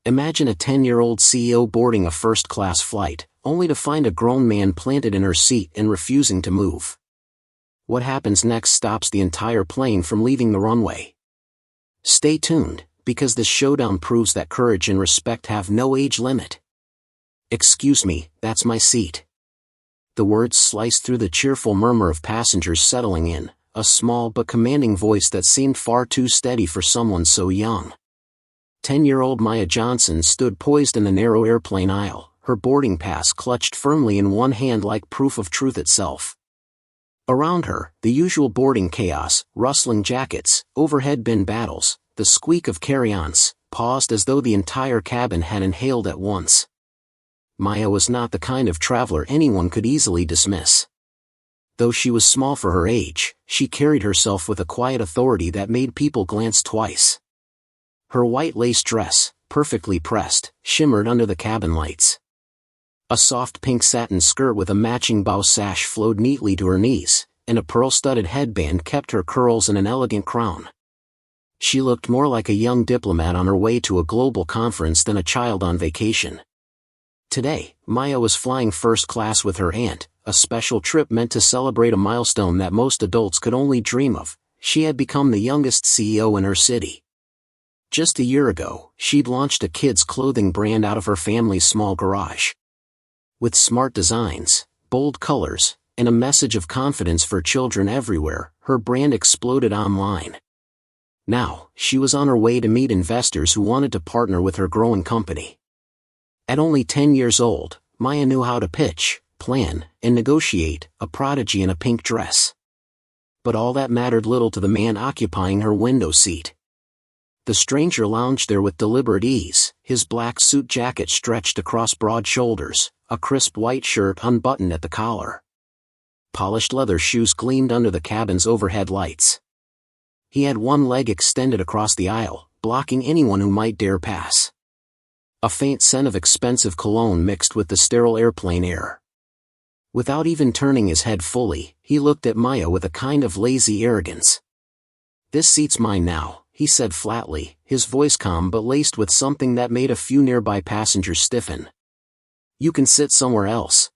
Imagine a 10-year-old CEO boarding a first-class flight, only to find a grown man planted in her seat and refusing to move. What happens next stops the entire plane from leaving the runway. Stay tuned, because this showdown proves that courage and respect have no age limit. "Excuse me, that's my seat." The words sliced through the cheerful murmur of passengers settling in, a small but commanding voice that seemed far too steady for someone so young. 10-year-old Maya Johnson stood poised in the narrow airplane aisle, her boarding pass clutched firmly in one hand like proof of truth itself. Around her, the usual boarding chaos, rustling jackets, overhead bin battles, the squeak of carry-ons, paused as though the entire cabin had inhaled at once. Maya was not the kind of traveler anyone could easily dismiss. Though she was small for her age, she carried herself with a quiet authority that made people glance twice. Her white lace dress, perfectly pressed, shimmered under the cabin lights. A soft pink satin skirt with a matching bow sash flowed neatly to her knees, and a pearl-studded headband kept her curls in an elegant crown. She looked more like a young diplomat on her way to a global conference than a child on vacation. Today, Maya was flying first class with her aunt, a special trip meant to celebrate a milestone that most adults could only dream of. She had become the youngest CEO in her city. Just a year ago, she'd launched a kids' clothing brand out of her family's small garage. With smart designs, bold colors, and a message of confidence for children everywhere, her brand exploded online. Now, she was on her way to meet investors who wanted to partner with her growing company. At only 10 years old, Maya knew how to pitch, plan, and negotiate, a prodigy in a pink dress. But all that mattered little to the man occupying her window seat. The stranger lounged there with deliberate ease, his black suit jacket stretched across broad shoulders, a crisp white shirt unbuttoned at the collar. Polished leather shoes gleamed under the cabin's overhead lights. He had one leg extended across the aisle, blocking anyone who might dare pass. A faint scent of expensive cologne mixed with the sterile airplane air. Without even turning his head fully, he looked at Maya with a kind of lazy arrogance. "This seat's mine now," he said flatly, his voice calm but laced with something that made a few nearby passengers stiffen. "You can sit somewhere else."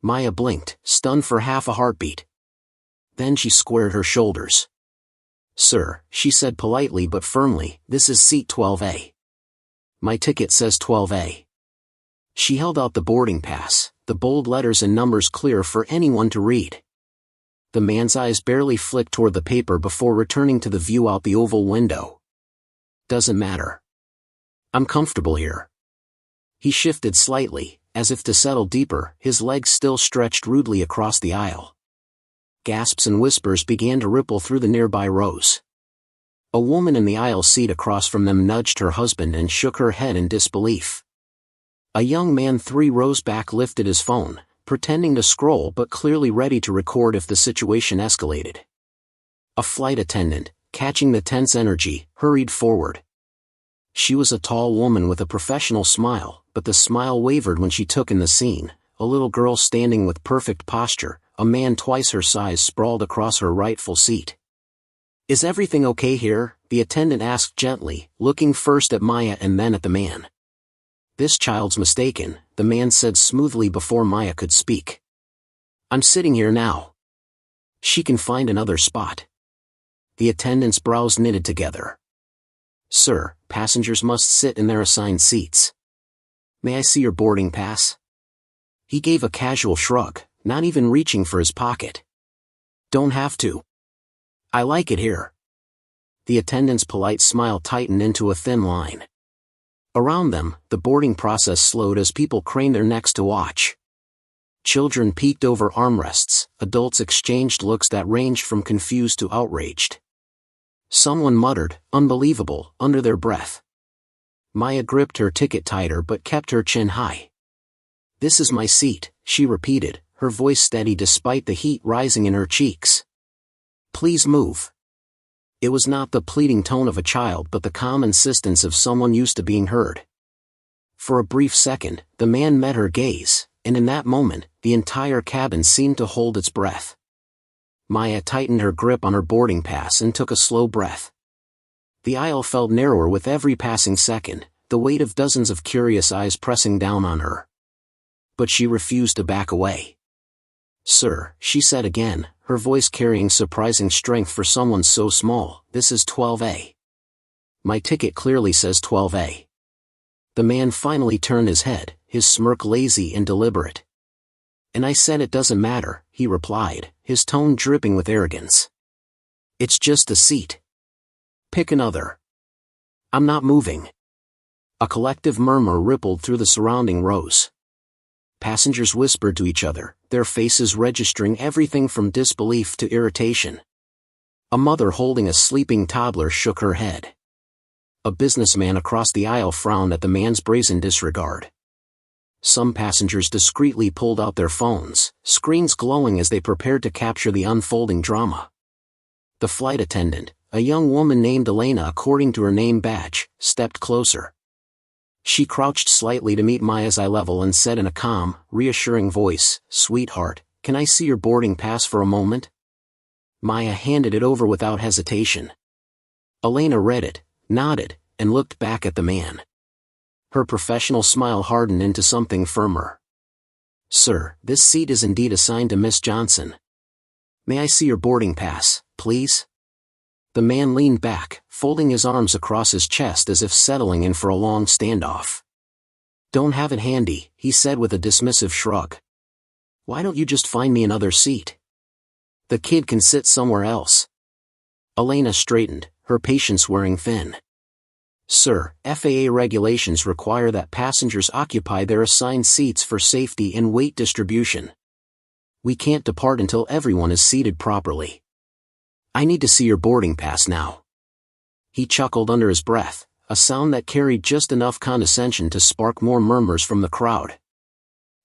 Maya blinked, stunned for half a heartbeat. Then she squared her shoulders. "Sir," she said politely but firmly, "this is seat 12A. My ticket says 12A. She held out the boarding pass, the bold letters and numbers clear for anyone to read. The man's eyes barely flicked toward the paper before returning to the view out the oval window. "Doesn't matter. I'm comfortable here." He shifted slightly, as if to settle deeper, his legs still stretched rudely across the aisle. Gasps and whispers began to ripple through the nearby rows. A woman in the aisle seat across from them nudged her husband and shook her head in disbelief. A young man 3 rows back lifted his phone, pretending to scroll but clearly ready to record if the situation escalated. A flight attendant, catching the tense energy, hurried forward. She was a tall woman with a professional smile, but the smile wavered when she took in the scene, a little girl standing with perfect posture, a man twice her size sprawled across her rightful seat. "Is everything okay here?" the attendant asked gently, looking first at Maya and then at the man. "This child's mistaken," the man said smoothly before Maya could speak. "I'm sitting here now. She can find another spot." The attendant's brows knitted together. "Sir, passengers must sit in their assigned seats. May I see your boarding pass?" He gave a casual shrug, not even reaching for his pocket. "Don't have to. I like it here." The attendant's polite smile tightened into a thin line. Around them, the boarding process slowed as people craned their necks to watch. Children peeked over armrests, adults exchanged looks that ranged from confused to outraged. Someone muttered, "Unbelievable," under their breath. Maya gripped her ticket tighter but kept her chin high. "This is my seat," she repeated, her voice steady despite the heat rising in her cheeks. "Please move." It was not the pleading tone of a child but the calm insistence of someone used to being heard. For a brief second, the man met her gaze, and in that moment, the entire cabin seemed to hold its breath. Maya tightened her grip on her boarding pass and took a slow breath. The aisle felt narrower with every passing second, the weight of dozens of curious eyes pressing down on her. But she refused to back away. "Sir," she said again, her voice carrying surprising strength for someone so small, "this is 12A. My ticket clearly says 12A. The man finally turned his head, his smirk lazy and deliberate. "And I said it doesn't matter," he replied, his tone dripping with arrogance. "It's just a seat. Pick another. I'm not moving." A collective murmur rippled through the surrounding rows. Passengers whispered to each other, their faces registering everything from disbelief to irritation. A mother holding a sleeping toddler shook her head. A businessman across the aisle frowned at the man's brazen disregard. Some passengers discreetly pulled out their phones, screens glowing as they prepared to capture the unfolding drama. The flight attendant, a young woman named Elena according to her name badge, stepped closer. She crouched slightly to meet Maya's eye level and said in a calm, reassuring voice, "Sweetheart, can I see your boarding pass for a moment?" Maya handed it over without hesitation. Elena read it, nodded, and looked back at the man. Her professional smile hardened into something firmer. "Sir, this seat is indeed assigned to Miss Johnson. May I see your boarding pass, please?" The man leaned back, folding his arms across his chest as if settling in for a long standoff. "Don't have it handy," he said with a dismissive shrug. "Why don't you just find me another seat? The kid can sit somewhere else." Elena straightened, her patience wearing thin. "Sir, FAA regulations require that passengers occupy their assigned seats for safety and weight distribution. We can't depart until everyone is seated properly. I need to see your boarding pass now." He chuckled under his breath, a sound that carried just enough condescension to spark more murmurs from the crowd.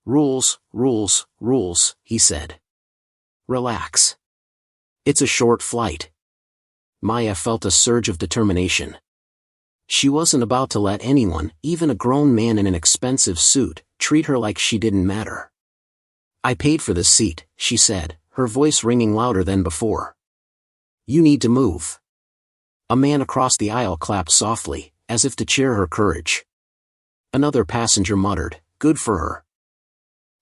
"Rules, rules, rules," he said. "Relax. It's a short flight." Maya felt a surge of determination. She wasn't about to let anyone, even a grown man in an expensive suit, treat her like she didn't matter. "I paid for this seat," she said, her voice ringing louder than before. "You need to move." A man across the aisle clapped softly, as if to cheer her courage. Another passenger muttered, "Good for her."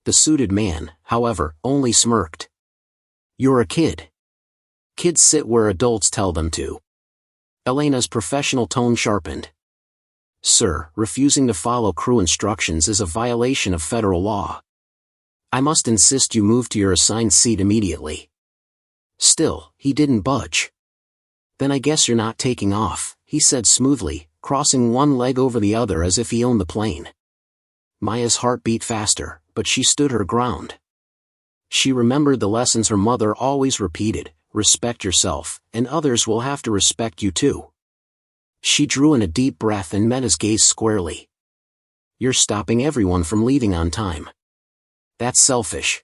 The suited man, however, only smirked. "You're a kid. Kids sit where adults tell them to." Elena's professional tone sharpened. "Sir, refusing to follow crew instructions is a violation of federal law. I must insist you move to your assigned seat immediately." Still, he didn't budge. "Then I guess you're not taking off," he said smoothly, crossing one leg over the other as if he owned the plane. Maya's heart beat faster, but she stood her ground. She remembered the lessons her mother always repeated: respect yourself, and others will have to respect you too. She drew in a deep breath and met his gaze squarely. "You're stopping everyone from leaving on time. That's selfish."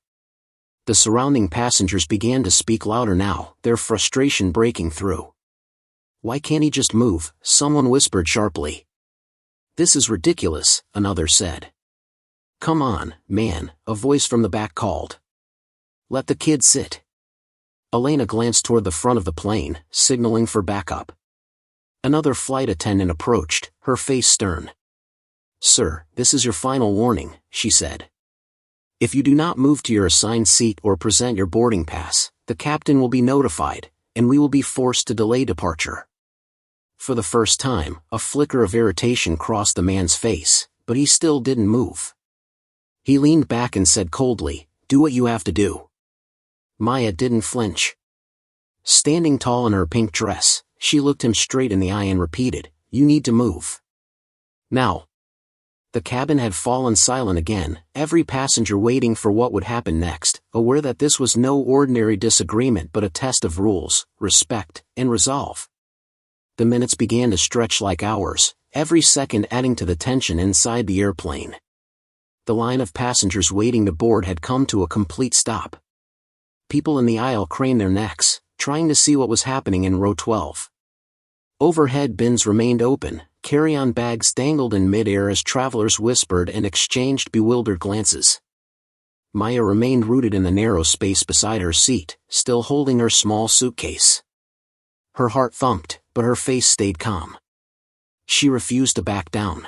The surrounding passengers began to speak louder now, their frustration breaking through. "Why can't he just move?" someone whispered sharply. "This is ridiculous," another said. "Come on, man," a voice from the back called. "Let the kid sit." Elena glanced toward the front of the plane, signaling for backup. Another flight attendant approached, her face stern. "Sir, this is your final warning," she said. "If you do not move to your assigned seat or present your boarding pass, the captain will be notified, and we will be forced to delay departure." For the first time, a flicker of irritation crossed the man's face, but he still didn't move. He leaned back and said coldly, "Do what you have to do." Maya didn't flinch. Standing tall in her pink dress, she looked him straight in the eye and repeated, "You need to move. Now." The cabin had fallen silent again, every passenger waiting for what would happen next, aware that this was no ordinary disagreement but a test of rules, respect, and resolve. The minutes began to stretch like hours, every second adding to the tension inside the airplane. The line of passengers waiting to board had come to a complete stop. People in the aisle craned their necks, trying to see what was happening in row 12. Overhead bins remained open, carry-on bags dangled in mid-air as travelers whispered and exchanged bewildered glances. Maya remained rooted in the narrow space beside her seat, still holding her small suitcase. Her heart thumped, but her face stayed calm. She refused to back down.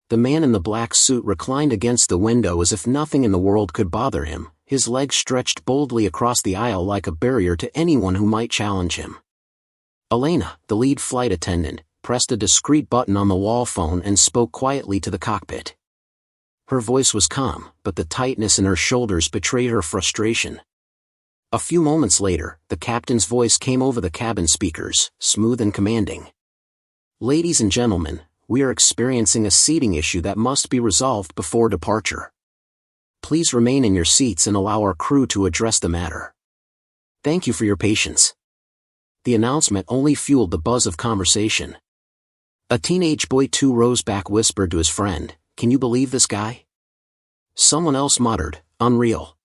The man in the black suit reclined against the window as if nothing in the world could bother him, his legs stretched boldly across the aisle like a barrier to anyone who might challenge him. Elena, the lead flight attendant, pressed a discreet button on the wall phone and spoke quietly to the cockpit. Her voice was calm, but the tightness in her shoulders betrayed her frustration. A few moments later, the captain's voice came over the cabin speakers, smooth and commanding. "Ladies and gentlemen, we are experiencing a seating issue that must be resolved before departure. Please remain in your seats and allow our crew to address the matter. Thank you for your patience." The announcement only fueled the buzz of conversation. A teenage boy too rose back whispered to his friend, "Can you believe this guy?" Someone else muttered, "Unreal.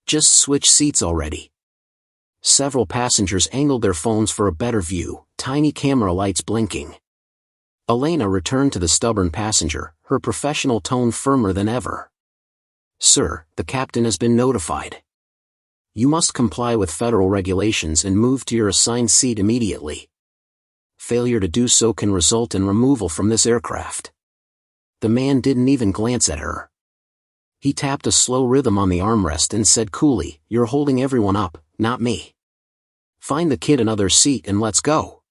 Just switch seats already." Several passengers angled their phones for a better view, tiny camera lights blinking. Elena returned to the stubborn passenger, her professional tone firmer than ever. "Sir, the captain has been notified. You must comply with federal regulations and move to your assigned seat immediately. Failure to do so can result in removal from this aircraft." The man didn't even glance at her. He tapped a slow rhythm on the armrest and said coolly, "You're holding everyone up, not me. Find the kid another seat and let's go."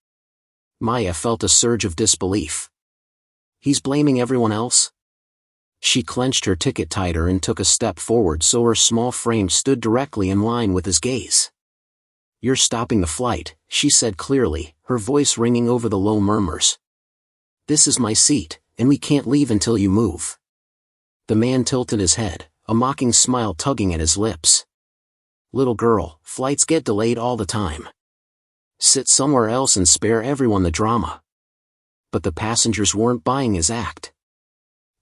Maya felt a surge of disbelief. He's blaming everyone else? She clenched her ticket tighter and took a step forward so her small frame stood directly in line with his gaze. "You're stopping the flight," she said clearly, her voice ringing over the low murmurs. "This is my seat, and we can't leave until you move." The man tilted his head, a mocking smile tugging at his lips. "Little girl, flights get delayed all the time. Sit somewhere else and spare everyone the drama." But the passengers weren't buying his act.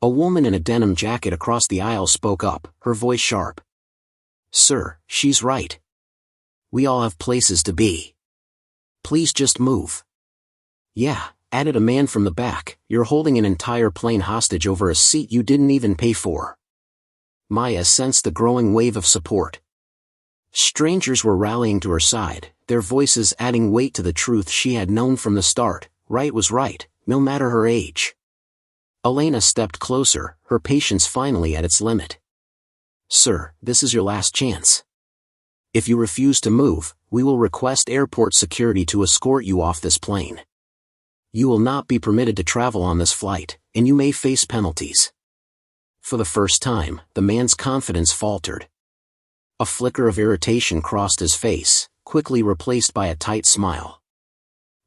A woman in a denim jacket across the aisle spoke up, her voice sharp. "Sir, she's right. We all have places to be. Please just move." "Yeah," added a man from the back, "you're holding an entire plane hostage over a seat you didn't even pay for." Maya sensed the growing wave of support. Strangers were rallying to her side, their voices adding weight to the truth she had known from the start: right was right, no matter her age. Elena stepped closer, her patience finally at its limit. "Sir, this is your last chance. If you refuse to move, we will request airport security to escort you off this plane. You will not be permitted to travel on this flight, and you may face penalties." For the first time, the man's confidence faltered. A flicker of irritation crossed his face, quickly replaced by a tight smile.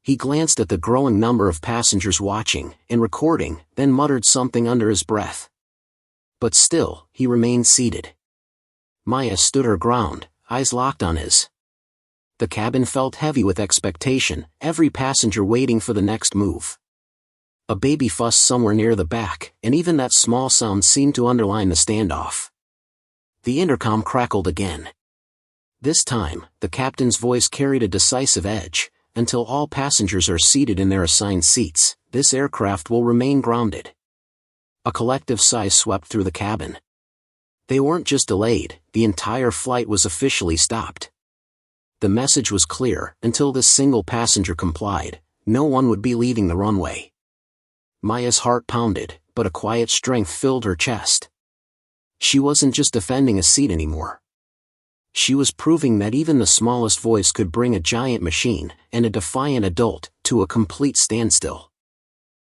He glanced at the growing number of passengers watching and recording, then muttered something under his breath. But still, he remained seated. Maya stood her ground, eyes locked on his. The cabin felt heavy with expectation, every passenger waiting for the next move. A baby fussed somewhere near the back, and even that small sound seemed to underline the standoff. The intercom crackled again. This time, the captain's voice carried a decisive edge. "Until all passengers are seated in their assigned seats, this aircraft will remain grounded." A collective sigh swept through the cabin. They weren't just delayed, the entire flight was officially stopped. The message was clear: until this single passenger complied, no one would be leaving the runway. Maya's heart pounded, but a quiet strength filled her chest. She wasn't just defending a seat anymore. She was proving that even the smallest voice could bring a giant machine, and a defiant adult, to a complete standstill.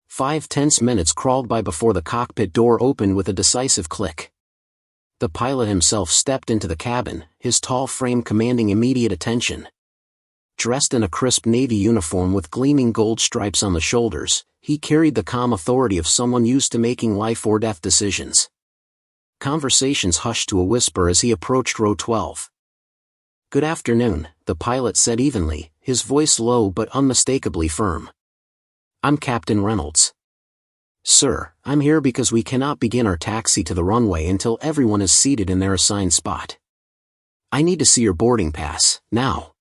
5 tense minutes crawled by before the cockpit door opened with a decisive click. The pilot himself stepped into the cabin, his tall frame commanding immediate attention. Dressed in a crisp navy uniform with gleaming gold stripes on the shoulders, he carried the calm authority of someone used to making life-or-death decisions. Conversations hushed to a whisper as he approached row 12. "Good afternoon," the pilot said evenly, his voice low but unmistakably firm. "I'm Captain Reynolds. Sir, I'm here because we cannot begin our taxi to the runway until everyone is seated in their assigned spot. I need to see your boarding pass, now."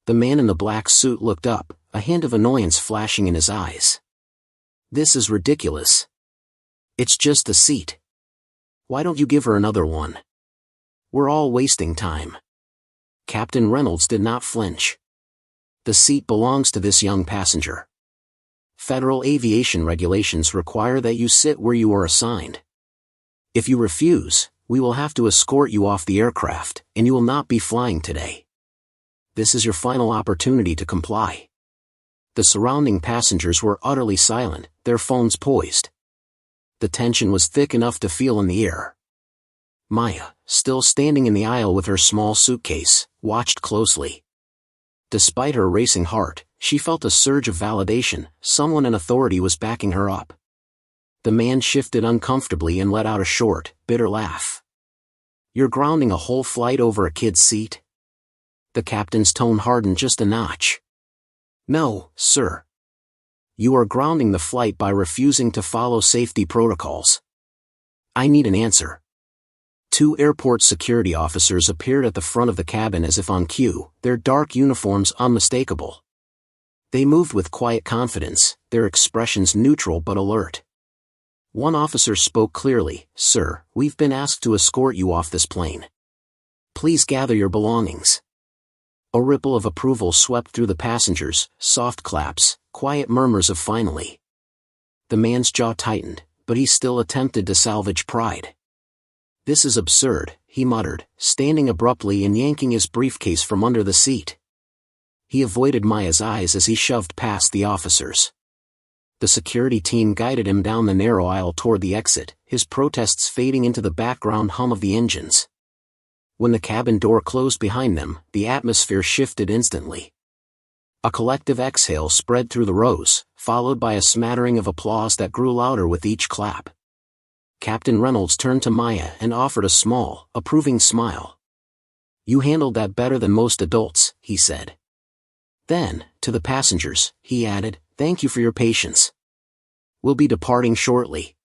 The man in the black suit looked up, a hint of annoyance flashing in his eyes. "This is ridiculous. It's just a seat. Why don't you give her another one? We're all wasting time." Captain Reynolds did not flinch. "The seat belongs to this young passenger. federal aviation regulations require that you sit where you are assigned. If you refuse, we will have to escort you off the aircraft, and you will not be flying today. This is your final opportunity to comply." The surrounding passengers were utterly silent, their phones poised. The tension was thick enough to feel in the air. Maya, still standing in the aisle with her small suitcase, watched closely. Despite her racing heart, she felt a surge of validation. Someone in authority was backing her up. The man shifted uncomfortably and let out a short, bitter laugh. "You're grounding a whole flight over a kid's seat?" The captain's tone hardened just a notch. "No, sir. You are grounding the flight by refusing to follow safety protocols." "I need an answer." Two airport security officers appeared at the front of the cabin as if on cue, their dark uniforms unmistakable. They moved with quiet confidence, their expressions neutral but alert. One officer spoke clearly, "Sir, we've been asked to escort you off this plane. Please gather your belongings." A ripple of approval swept through the passengers, soft claps, quiet murmurs of "finally." The man's jaw tightened, but he still attempted to salvage pride. "This is absurd," he muttered, standing abruptly and yanking his briefcase from under the seat. He avoided Maya's eyes as he shoved past the officers. The security team guided him down the narrow aisle toward the exit, his protests fading into the background hum of the engines. When the cabin door closed behind them, the atmosphere shifted instantly. A collective exhale spread through the rows, followed by a smattering of applause that grew louder with each clap. Captain Reynolds turned to Maya and offered a small, approving smile. "You handled that better than most adults," he said. Then, to the passengers, he added, "Thank you for your patience. We'll be departing shortly."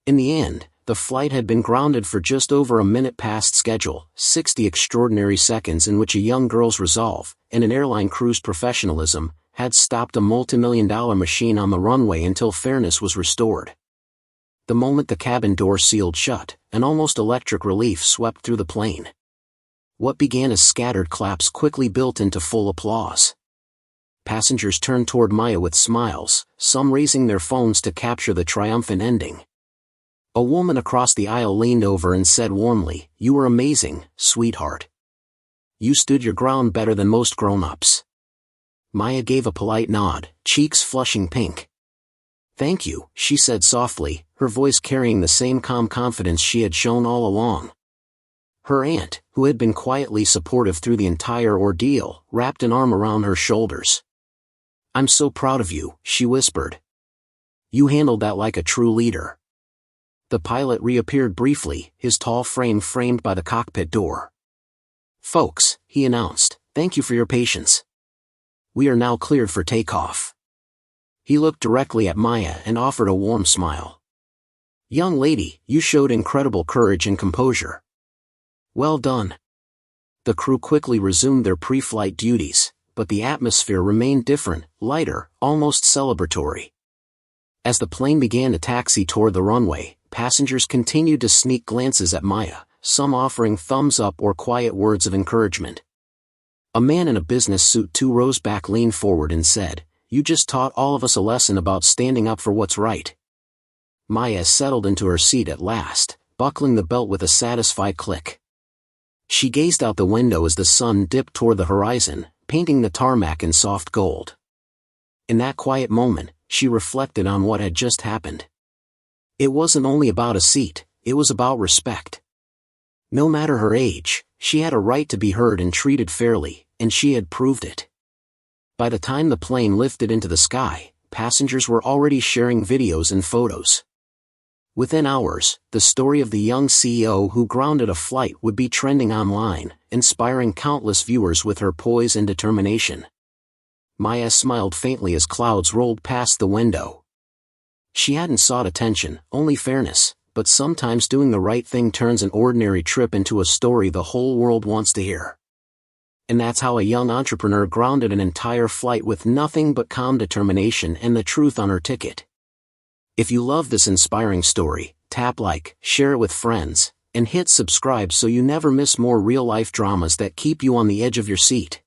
In the end, the flight had been grounded for just over a minute past schedule, 60 extraordinary seconds in which a young girl's resolve, and an airline crew's professionalism, had stopped a multimillion-dollar machine on the runway until fairness was restored. The moment the cabin door sealed shut, an almost electric relief swept through the plane. What began as scattered claps quickly built into full applause. Passengers turned toward Maya with smiles, some raising their phones to capture the triumphant ending. A woman across the aisle leaned over and said warmly, "You were amazing, sweetheart. You stood your ground better than most grown-ups." Maya gave a polite nod, cheeks flushing pink. "Thank you," she said softly, her voice carrying the same calm confidence she had shown all along. Her aunt, who had been quietly supportive through the entire ordeal, wrapped an arm around her shoulders. "I'm so proud of you," she whispered. "You handled that like a true leader." The pilot reappeared briefly, his tall frame framed by the cockpit door. "Folks," he announced, "thank you for your patience. We are now cleared for takeoff." He looked directly at Maya and offered a warm smile. "Young lady, you showed incredible courage and composure. Well done." The crew quickly resumed their pre-flight duties, but the atmosphere remained different, lighter, almost celebratory. As the plane began to taxi toward the runway, passengers continued to sneak glances at Maya, some offering thumbs up or quiet words of encouragement. A man in a business suit 2 rows back leaned forward and said, "You just taught all of us a lesson about standing up for what's right." Maya settled into her seat at last, buckling the belt with a satisfied click. She gazed out the window as the sun dipped toward the horizon, painting the tarmac in soft gold. In that quiet moment, she reflected on what had just happened. It wasn't only about a seat, it was about respect. No matter her age, she had a right to be heard and treated fairly, and she had proved it. By the time the plane lifted into the sky, passengers were already sharing videos and photos. Within hours, the story of the young CEO who grounded a flight would be trending online, inspiring countless viewers with her poise and determination. Maya smiled faintly as clouds rolled past the window. She hadn't sought attention, only fairness, but sometimes doing the right thing turns an ordinary trip into a story the whole world wants to hear. And that's how a young entrepreneur grounded an entire flight with nothing but calm determination and the truth on her ticket. If you love this inspiring story, tap like, share it with friends, and hit subscribe so you never miss more real-life dramas that keep you on the edge of your seat.